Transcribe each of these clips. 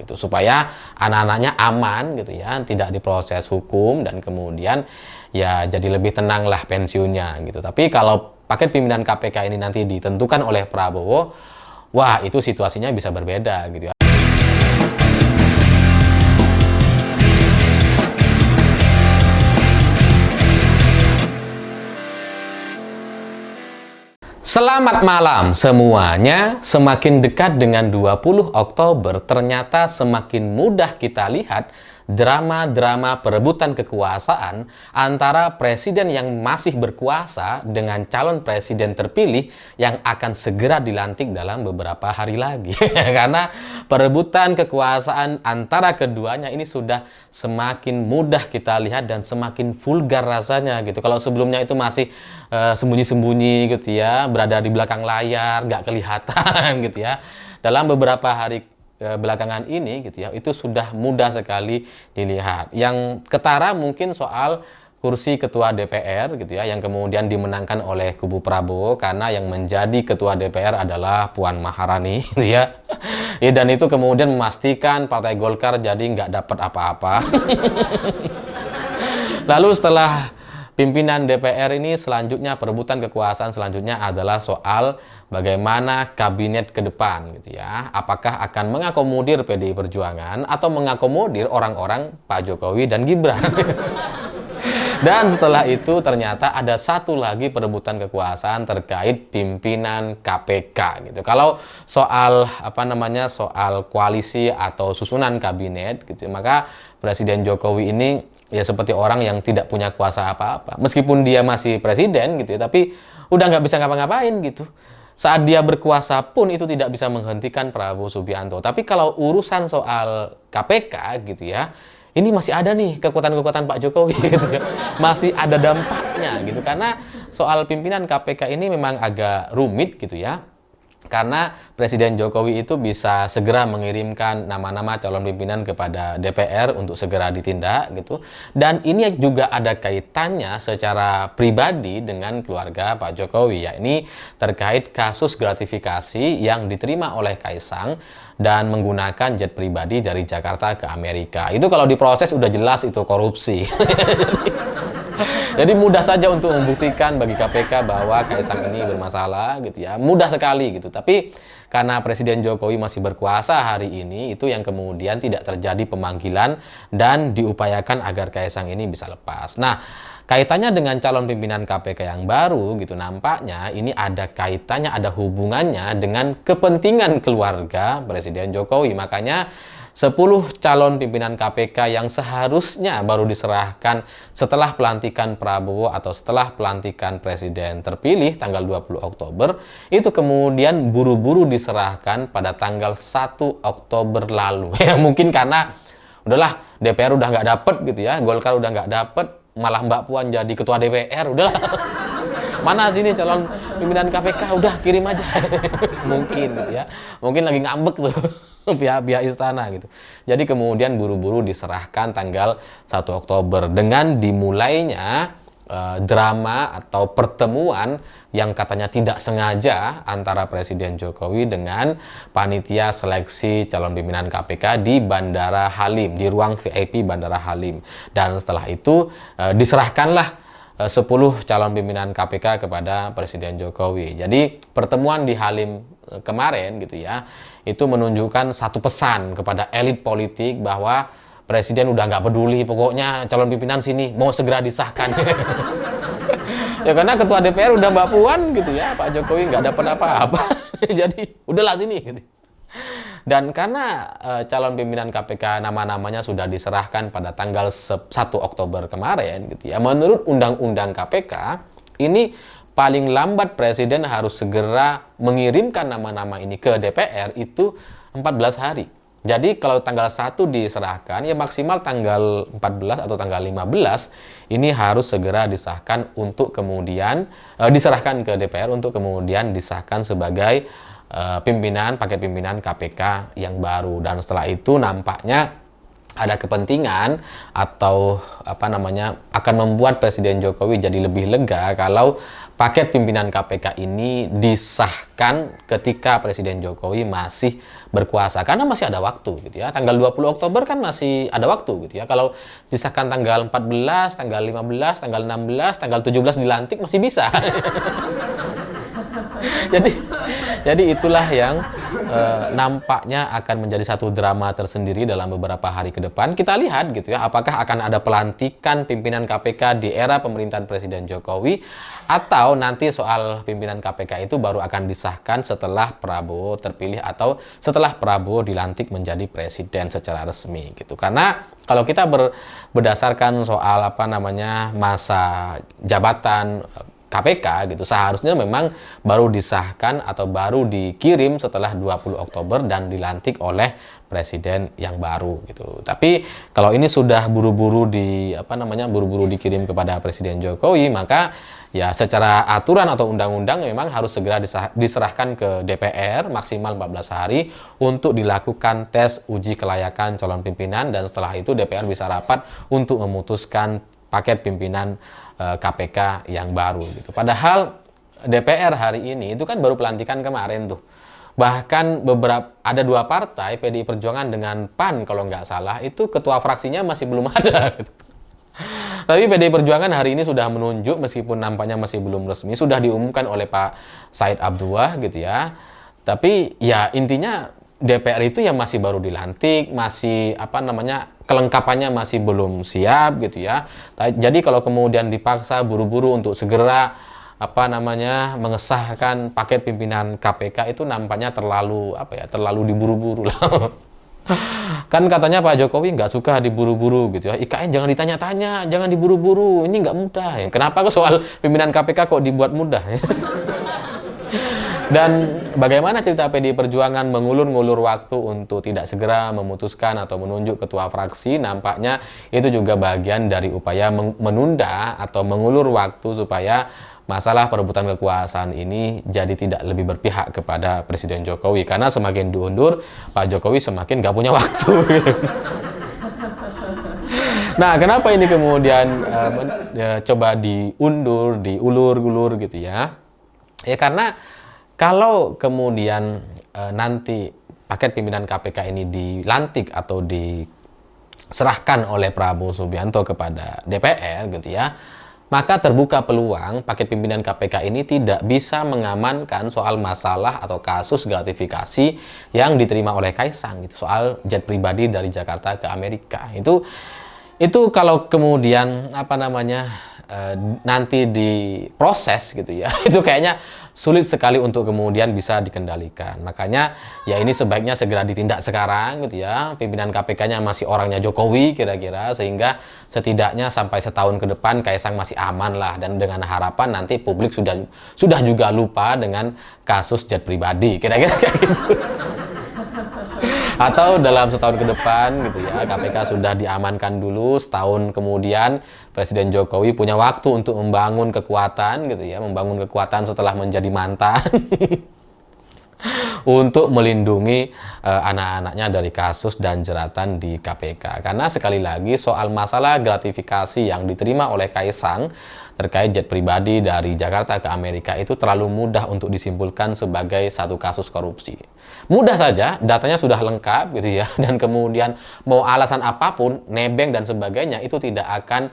gitu, supaya anak-anaknya aman gitu ya, tidak diproses hukum dan kemudian ya jadi lebih tenang lah pensiunnya gitu. Tapi kalau paket pimpinan KPK ini nanti ditentukan oleh Prabowo, wah itu situasinya bisa berbeda gitu ya. Selamat malam semuanya. Semakin dekat dengan 20 Oktober, ternyata semakin mudah kita lihat drama-drama perebutan kekuasaan antara presiden yang masih berkuasa dengan calon presiden terpilih yang akan segera dilantik dalam beberapa hari lagi. Karena perebutan kekuasaan antara keduanya ini sudah semakin mudah kita lihat dan semakin vulgar rasanya gitu. Kalau sebelumnya itu masih sembunyi-sembunyi gitu ya, berada di belakang layar, nggak kelihatan gitu ya. Dalam beberapa hari belakangan ini gitu ya, itu sudah mudah sekali dilihat. Yang ketara mungkin soal kursi ketua DPR gitu ya, yang kemudian dimenangkan oleh kubu Prabowo karena yang menjadi ketua DPR adalah Puan Maharani gitu ya. Ya, dan itu kemudian memastikan Partai Golkar jadi nggak dapat apa-apa. Lalu setelah pimpinan DPR ini, selanjutnya perebutan kekuasaan selanjutnya adalah soal bagaimana kabinet ke depan gitu ya. Apakah akan mengakomodir PDI Perjuangan atau mengakomodir orang-orang Pak Jokowi dan Gibran. Dan setelah itu ternyata ada satu lagi perebutan kekuasaan terkait pimpinan KPK gitu. Kalau soal soal koalisi atau susunan kabinet gitu, maka Presiden Jokowi ini ya seperti orang yang tidak punya kuasa apa-apa. Meskipun dia masih presiden gitu ya, tapi udah nggak bisa ngapa-ngapain gitu. Saat dia berkuasa pun itu tidak bisa menghentikan Prabowo Subianto. Tapi kalau urusan soal KPK gitu ya, ini masih ada nih kekuatan-kekuatan Pak Jokowi gitu ya. Masih ada dampaknya gitu. Karena soal pimpinan KPK ini memang agak rumit gitu ya. Karena Presiden Jokowi itu bisa segera mengirimkan nama-nama calon pimpinan kepada DPR untuk segera ditindak gitu. Dan ini juga ada kaitannya secara pribadi dengan keluarga Pak Jokowi, ya. Ini terkait kasus gratifikasi yang diterima oleh Kaisang dan menggunakan jet pribadi dari Jakarta ke Amerika. Itu kalau diproses udah jelas itu korupsi. Jadi mudah saja untuk membuktikan bagi KPK bahwa Kaisang ini bermasalah gitu ya. Mudah sekali gitu. Tapi karena Presiden Jokowi masih berkuasa hari ini, itu yang kemudian tidak terjadi pemanggilan dan diupayakan agar Kaisang ini bisa lepas. Nah, kaitannya dengan calon pimpinan KPK yang baru gitu, nampaknya ini ada kaitannya, ada hubungannya dengan kepentingan keluarga Presiden Jokowi. Makanya 10 calon pimpinan KPK yang seharusnya baru diserahkan setelah pelantikan Prabowo atau setelah pelantikan Presiden terpilih tanggal 20 Oktober, itu kemudian buru-buru diserahkan pada tanggal 1 Oktober lalu. Ya, mungkin karena udahlah DPR udah nggak dapet gitu ya, Golkar udah nggak dapet, malah Mbak Puan jadi ketua DPR, udahlah. Mana sini calon pimpinan KPK, udah kirim aja. Mungkin gitu ya. Mungkin lagi ngambek tuh pihak istana gitu. Jadi kemudian buru-buru diserahkan tanggal 1 Oktober dengan dimulainya drama atau pertemuan yang katanya tidak sengaja antara Presiden Jokowi dengan panitia seleksi calon pimpinan KPK di Bandara Halim, di ruang VIP Bandara Halim. Dan setelah itu diserahkanlah 10 calon pimpinan KPK kepada Presiden Jokowi. Jadi pertemuan di Halim kemarin gitu ya, itu menunjukkan satu pesan kepada elit politik bahwa Presiden udah nggak peduli, pokoknya calon pimpinan sini mau segera disahkan. Ya karena ketua DPR udah Mbak Puan gitu ya, Pak Jokowi nggak dapat apa-apa. Jadi udahlah sini gitu. Dan karena calon pimpinan KPK nama-namanya sudah diserahkan pada tanggal 1 Oktober kemarin gitu ya, menurut Undang-Undang KPK ini paling lambat Presiden harus segera mengirimkan nama-nama ini ke DPR itu 14 hari. Jadi kalau tanggal 1 diserahkan, ya maksimal tanggal 14 atau tanggal 15 ini harus segera disahkan untuk kemudian diserahkan ke DPR untuk kemudian disahkan sebagai paket pimpinan KPK yang baru. Dan setelah itu nampaknya ada kepentingan atau apa namanya akan membuat Presiden Jokowi jadi lebih lega kalau paket pimpinan KPK ini disahkan ketika Presiden Jokowi masih berkuasa, karena masih ada waktu gitu ya. Tanggal 20 Oktober kan masih ada waktu gitu ya. Kalau disahkan tanggal 14, tanggal 15, tanggal 16, tanggal 17 dilantik masih bisa. jadi jadi itulah yang nampaknya akan menjadi satu drama tersendiri dalam beberapa hari ke depan. Kita lihat gitu ya, apakah akan ada pelantikan pimpinan KPK di era pemerintahan Presiden Jokowi, atau nanti soal pimpinan KPK itu baru akan disahkan setelah Prabowo terpilih atau setelah Prabowo dilantik menjadi presiden secara resmi gitu. Karena kalau kita berdasarkan soal apa namanya masa jabatan KPK gitu, seharusnya memang baru disahkan atau baru dikirim setelah 20 Oktober dan dilantik oleh presiden yang baru gitu. Tapi kalau ini sudah buru-buru buru-buru dikirim kepada Presiden Jokowi, maka ya secara aturan atau undang-undang memang harus segera diserahkan ke DPR maksimal 14 hari untuk dilakukan tes uji kelayakan calon pimpinan, dan setelah itu DPR bisa rapat untuk memutuskan paket pimpinan KPK yang baru gitu. Padahal DPR hari ini itu kan baru pelantikan kemarin tuh. Bahkan ada 2 partai, PDI Perjuangan dengan PAN kalau nggak salah, itu ketua fraksinya masih belum ada gitu. Tapi PDI Perjuangan hari ini sudah menunjuk, meskipun nampaknya masih belum resmi, sudah diumumkan oleh Pak Said Abdullah gitu ya. Tapi ya intinya DPR itu yang masih baru dilantik, masih kelengkapannya masih belum siap gitu ya. Jadi kalau kemudian dipaksa buru-buru untuk segera mengesahkan paket pimpinan KPK, itu nampaknya terlalu diburu-buru lah. Kan katanya Pak Jokowi nggak suka diburu-buru gitu ya. IKN jangan ditanya-tanya, jangan diburu-buru, ini nggak mudah ya. Kenapa kok soal pimpinan KPK kok dibuat mudah ya? Dan bagaimana cerita PDI Perjuangan mengulur-ngulur waktu untuk tidak segera memutuskan atau menunjuk ketua fraksi, nampaknya itu juga bagian dari upaya menunda atau mengulur waktu supaya masalah perebutan kekuasaan ini jadi tidak lebih berpihak kepada Presiden Jokowi. Karena semakin diundur, Pak Jokowi semakin nggak punya waktu. Nah, kenapa ini kemudian coba diundur, diulur-ulur gitu ya? Ya karena kalau kemudian nanti paket pimpinan KPK ini dilantik atau diserahkan oleh Prabowo Subianto kepada DPR gitu ya, maka terbuka peluang paket pimpinan KPK ini tidak bisa mengamankan soal masalah atau kasus gratifikasi yang diterima oleh Kaisang gitu, soal jet pribadi dari Jakarta ke Amerika. Itu kalau kemudian nanti diproses gitu ya, itu kayaknya sulit sekali untuk kemudian bisa dikendalikan. Makanya ya ini sebaiknya segera ditindak sekarang gitu ya. Pimpinan KPK-nya masih orangnya Jokowi kira-kira, sehingga setidaknya sampai setahun ke depan Kaisang masih aman lah, dan dengan harapan nanti publik sudah juga lupa dengan kasus jet pribadi kira-kira kayak gitu. Atau dalam setahun ke depan gitu ya, KPK sudah diamankan dulu, setahun kemudian Presiden Jokowi punya waktu untuk membangun kekuatan gitu ya, membangun kekuatan setelah menjadi mantan untuk melindungi anak-anaknya dari kasus dan jeratan di KPK. Karena sekali lagi soal masalah gratifikasi yang diterima oleh Kaisang terkait jet pribadi dari Jakarta ke Amerika itu terlalu mudah untuk disimpulkan sebagai satu kasus korupsi. Mudah saja, datanya sudah lengkap gitu ya, dan kemudian mau alasan apapun, nebeng dan sebagainya, itu tidak akan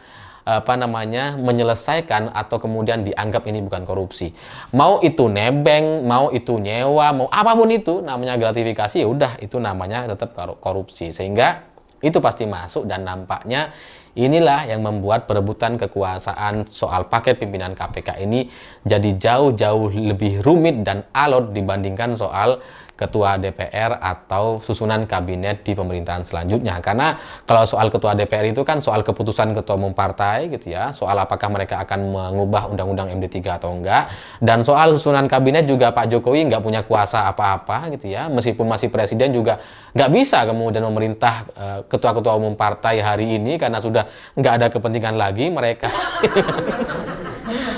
menyelesaikan atau kemudian dianggap ini bukan korupsi. Mau itu nebeng, mau itu nyewa, mau apapun itu namanya gratifikasi, ya udah itu namanya tetap korupsi. Sehingga itu pasti masuk, dan nampaknya inilah yang membuat perebutan kekuasaan soal paket pimpinan KPK ini jadi jauh-jauh lebih rumit dan alot dibandingkan soal ketua DPR atau susunan kabinet di pemerintahan selanjutnya. Karena kalau soal ketua DPR itu kan soal keputusan ketua umum partai gitu ya, soal apakah mereka akan mengubah undang-undang MD3 atau enggak, dan soal susunan kabinet juga Pak Jokowi nggak punya kuasa apa-apa gitu ya, meskipun masih presiden juga nggak bisa kemudian memerintah ketua-ketua umum partai hari ini, karena sudah nggak ada kepentingan lagi mereka.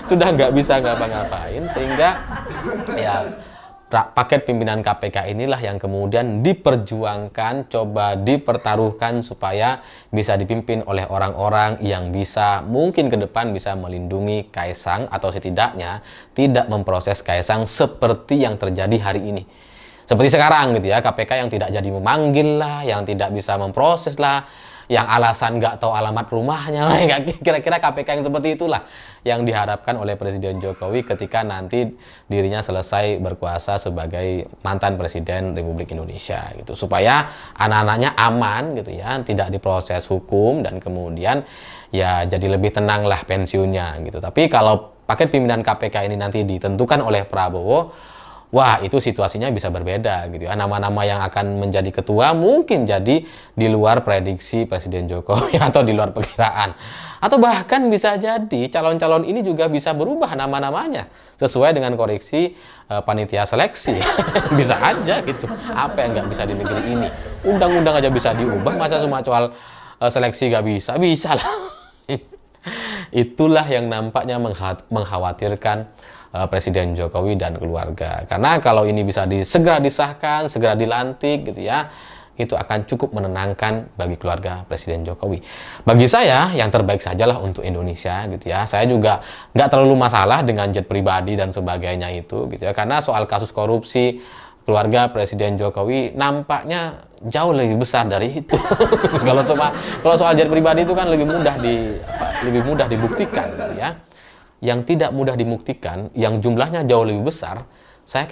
Sudah nggak bisa ngapa-ngapain, sehingga ya paket pimpinan KPK inilah yang kemudian diperjuangkan, coba dipertaruhkan supaya bisa dipimpin oleh orang-orang yang bisa mungkin ke depan bisa melindungi Kaisang atau setidaknya tidak memproses Kaisang seperti yang terjadi hari ini. Seperti sekarang gitu ya, KPK yang tidak jadi memanggil lah, yang tidak bisa memproses lah, yang alasan nggak tahu alamat rumahnya, kira-kira KPK yang seperti itulah yang diharapkan oleh Presiden Jokowi ketika nanti dirinya selesai berkuasa sebagai mantan Presiden Republik Indonesia gitu, supaya anak-anaknya aman gitu ya, tidak diproses hukum dan kemudian ya jadi lebih tenang lah pensiunnya gitu. Tapi kalau paket pimpinan KPK ini nanti ditentukan oleh Prabowo, wah, itu situasinya bisa berbeda gitu ya. Nama-nama yang akan menjadi ketua mungkin jadi di luar prediksi Presiden Jokowi atau di luar perkiraan. Atau bahkan bisa jadi calon-calon ini juga bisa berubah nama-namanya sesuai dengan koreksi panitia seleksi. Bisa aja gitu. Apa yang nggak bisa di negeri ini? Undang-undang aja bisa diubah, masa cuma soal seleksi nggak bisa? Bisa lah. Itulah yang nampaknya mengkhawatirkan Presiden Jokowi dan keluarga. Karena kalau ini bisa segera disahkan, segera dilantik gitu ya, itu akan cukup menenangkan bagi keluarga Presiden Jokowi. Bagi saya, yang terbaik sajalah untuk Indonesia gitu ya. Saya juga nggak terlalu masalah dengan jet pribadi dan sebagainya itu gitu ya. Karena soal kasus korupsi keluarga Presiden Jokowi nampaknya jauh lebih besar dari itu. Kalau soal jet pribadi itu kan lebih mudah dibuktikan gitu ya. Yang tidak mudah dibuktikan, yang jumlahnya jauh lebih besar, saya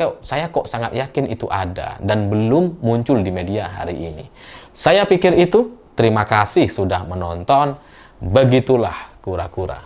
kok sangat yakin itu ada dan belum muncul di media hari ini. Saya pikir itu. Terima kasih sudah menonton. Begitulah kura-kura.